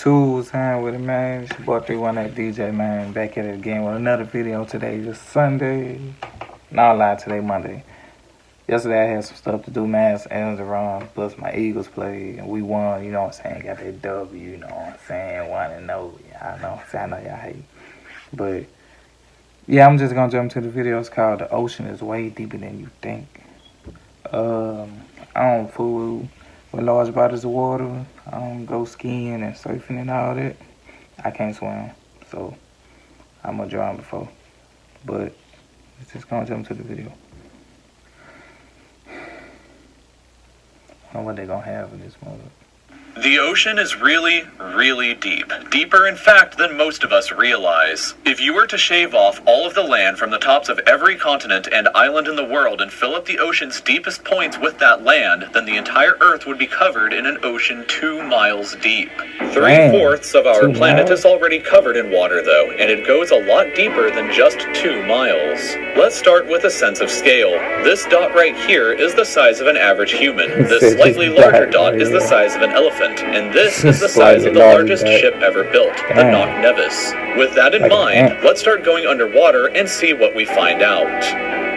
Tools time with it, man. It's your boy 318 DJ, man. Back at it again with another video today. It's Sunday. No lie, today Monday. Yesterday I had some stuff to do, man. Aaron's around, plus my Eagles played, and we won, you know what I'm saying? Got that W, you know what I'm saying? 1-0. Y'all know what I'm saying? I know y'all hate. But, yeah, I'm just going to jump to the video. It's called The Ocean is Way Deeper Than You Think. I don't fool with large bodies of water. I don't go skiing and surfing and all that. I can't swim, so I'm gonna drown before. But let's just gonna jump to the video. I don't know what they're gonna have in this moment. The ocean is really, really deep. Deeper, in fact, than most of us realize. If you were to shave off all of the land from the tops of every continent and island in the world and fill up the ocean's deepest points with that land, then the entire Earth would be covered in an ocean 2 miles deep. 3/4 of our planet is already covered in water, though, and it goes a lot deeper than just 2 miles. Let's start with a sense of scale. This dot right here is the size of an average human. This slightly larger dot is the size of an elephant. And this is the size of the largest ship ever built, the Knock Nevis. With that in mind, let's start going underwater and see what we find out.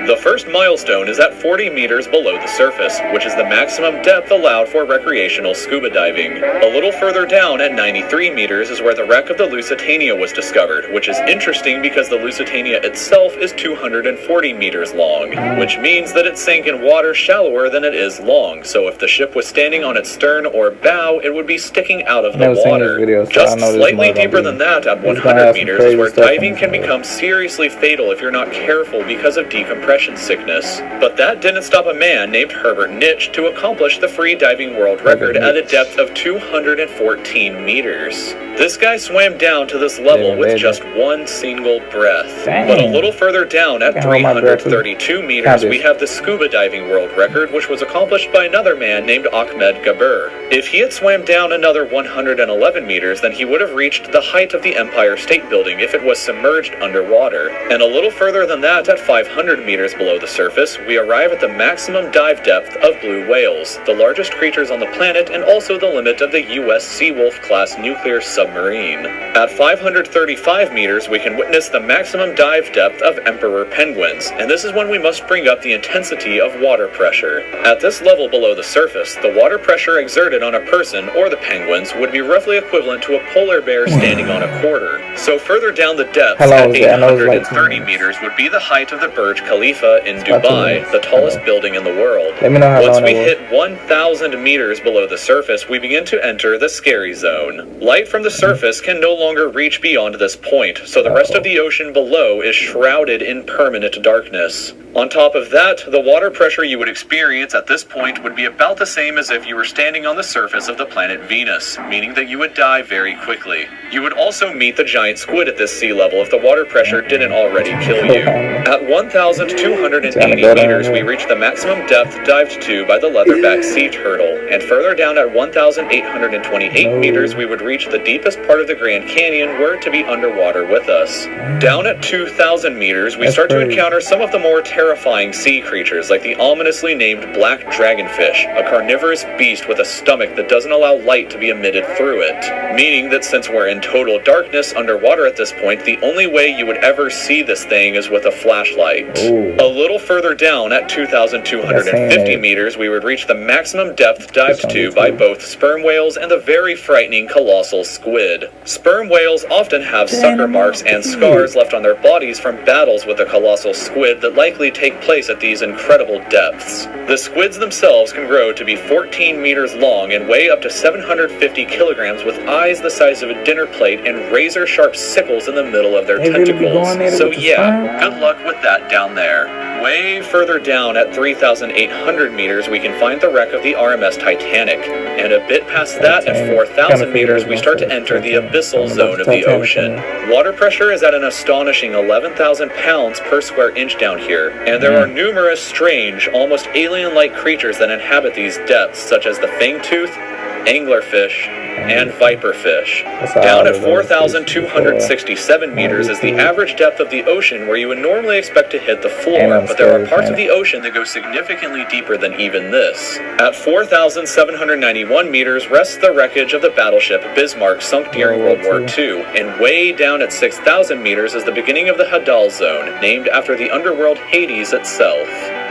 The first milestone is at 40 meters below the surface, which is the maximum depth allowed for recreational scuba diving. A little further down at 93 meters is where the wreck of the Lusitania was discovered, which is interesting because the Lusitania itself is 240 meters long, which means that it sank in water shallower than it is long, so if the ship was standing on its stern or bow, it would be sticking out of the water. Just slightly deeper than that, at 100 meters, is where diving can become seriously fatal if you're not careful because of decompression sickness. But that didn't stop a man named Herbert Nitsch to accomplish the free diving world record at a depth of 214 meters. This guy swam down to this level with just one single breath. But a little further down at 332 meters, we have the scuba diving world record, which was accomplished by another man named Ahmed Gabir. If he had swam down another 111 meters, then he would have reached the height of the Empire State Building if it was submerged underwater. And a little further than that, at 500 meters below the surface, we arrive at the maximum dive depth of blue whales, the largest creatures on the planet and also the limit of the U.S. Seawolf class nuclear submarine. At 535 meters, we can witness the maximum dive depth of emperor penguins, and this is when we must bring up the intensity of water pressure. At this level below the surface, the water pressure exerted on a person or the penguins would be roughly equivalent to a polar bear standing on a quarter. So further down the depths, at 830 meters, would be the height of the Burj Khalifa in Dubai, the tallest building in the world. Once we hit 1,000 meters below the surface, we begin to enter the scary zone. Light from the surface can no longer reach beyond this point, so the rest of the ocean below is shrouded in permanent darkness. On top of that, the water pressure you would experience at this point would be about the same as if you were standing on the surface of the planet Venus, meaning that you would die very quickly. You would also meet the giant squid at this sea level if the water pressure didn't already kill you. At 1,280 meters, we reach the maximum depth dived to by the leatherback sea turtle, and further down at 1,828 meters, we would reach the deepest part of the Grand Canyon were it to be underwater with us. Down at 2,000 meters, we start to encounter some of the more terrifying sea creatures like the ominously named black dragonfish, a carnivorous beast with a stomach that doesn't allow light to be emitted through it, meaning that since we're in total darkness underwater at this point, the only way you would ever see this thing is with a flashlight. A little further down at 2,250 meters, we would reach the maximum depth dived to by both sperm whales and the very frightening colossal squid. Sperm whales often have sucker marks and scars left on their bodies from battles with the colossal squid that likely take place at these incredible depths. The squids themselves can grow to be 14 meters long and weigh up to 750 kilograms with eyes the size of a dinner plate and razor-sharp sickles in the middle of their tentacles. So yeah, good luck with that down there. Way further down at 3,800 meters, we can find the wreck of the RMS Titanic, and a bit past that at 4,000 meters, we start to enter the abyssal zone of the ocean. Water pressure is at an astonishing 11,000 pounds per square inch down here, and there are numerous strange, almost alien-like creatures that inhabit these depths, such as the fangtooth, anglerfish, and viperfish. That's all Down at of those 4,267 meters is the average depth of the ocean where you would normally expect to hit the floor, And I'm but there are scared, parts man. of the ocean that go significantly deeper than even this. At 4,791 meters rests the wreckage of the battleship Bismarck sunk during World War II, and way down at 6,000 meters is the beginning of the Hadal Zone, named after the underworld Hades itself.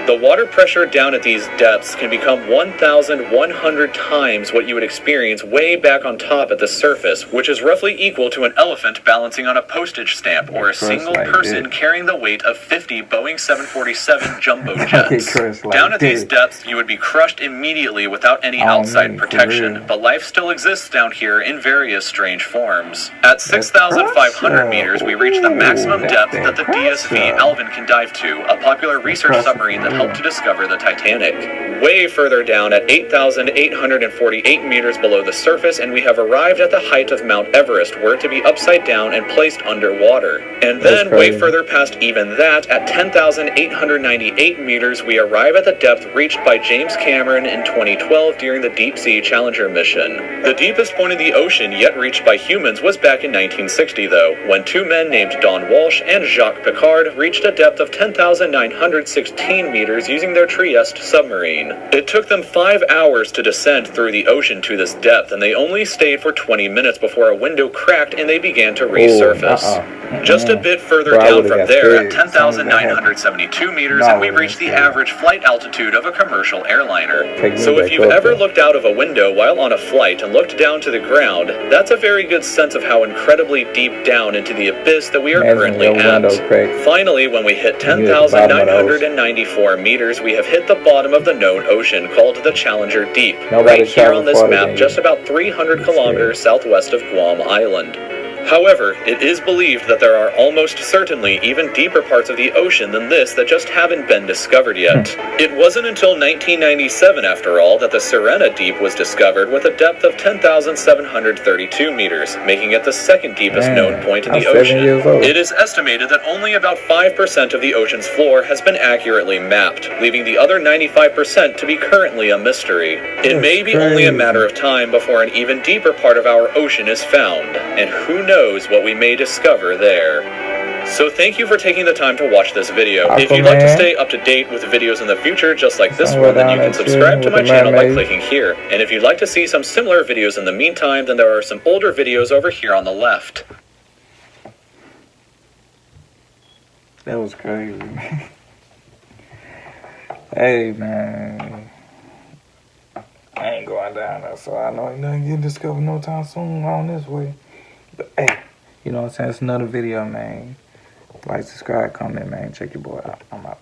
The water pressure down at these depths can become 1,100 times what you would experience way back on top at the surface, which is roughly equal to an elephant balancing on a postage stamp or a single person carrying the weight of 50 Boeing 747 jumbo jets. Down at these depths, you would be crushed immediately without any outside protection, but life still exists down here in various strange forms. At 6,500 meters, we reach the maximum depth that the DSV Alvin can dive to, a popular research submarine that helped to discover the Titanic. Way further down at 8,848 meters below the surface, and we have arrived at the height of Mount Everest, where to be upside down and placed underwater. And then, way further past even that, at 10,898 meters, we arrive at the depth reached by James Cameron in 2012 during the Deep Sea Challenger mission. The deepest point in the ocean yet reached by humans was back in 1960, though, when two men named Don Walsh and Jacques Piccard reached a depth of 10,916 meters using their Trieste submarine. It took them 5 hours to descend through the ocean to this depth, and they only stayed for 20 minutes before a window cracked and they began to resurface. Just a bit further down from there, at 10,972 meters, and we reach the average flight altitude of a commercial airliner. So if you've ever looked out of a window while on a flight and looked down to the ground, that's a very good sense of how incredibly deep down into the abyss that we are currently at. Finally, when we hit 10,994 meters, we have hit the bottom of the known ocean called the Challenger Deep, right here on this map, just about 300 kilometers southwest of Guam Island. However, it is believed that there are almost certainly even deeper parts of the ocean than this that just haven't been discovered yet. It wasn't until 1997, after all, that the Sirena Deep was discovered with a depth of 10,732 meters, making it the second deepest known point in the ocean. It is estimated that only about 5% of the ocean's floor has been accurately mapped, leaving the other 95% to be currently a mystery. It may be only a matter of time before an even deeper part of our ocean is found, and who knows what we may discover there. So thank you for taking the time to watch this video. If you'd like to stay up to date with videos in the future just like this one, then you can subscribe to my channel by clicking here. And if you'd like to see some similar videos in the meantime, then there are some older videos over here on the left. That was crazy. Hey, man. I ain't going down there, so I know ain't nothing getting discovered no time soon on this way. But hey, you know what I'm saying? It's another video, man. Like, subscribe, comment, man. Check your boy out. I'm out.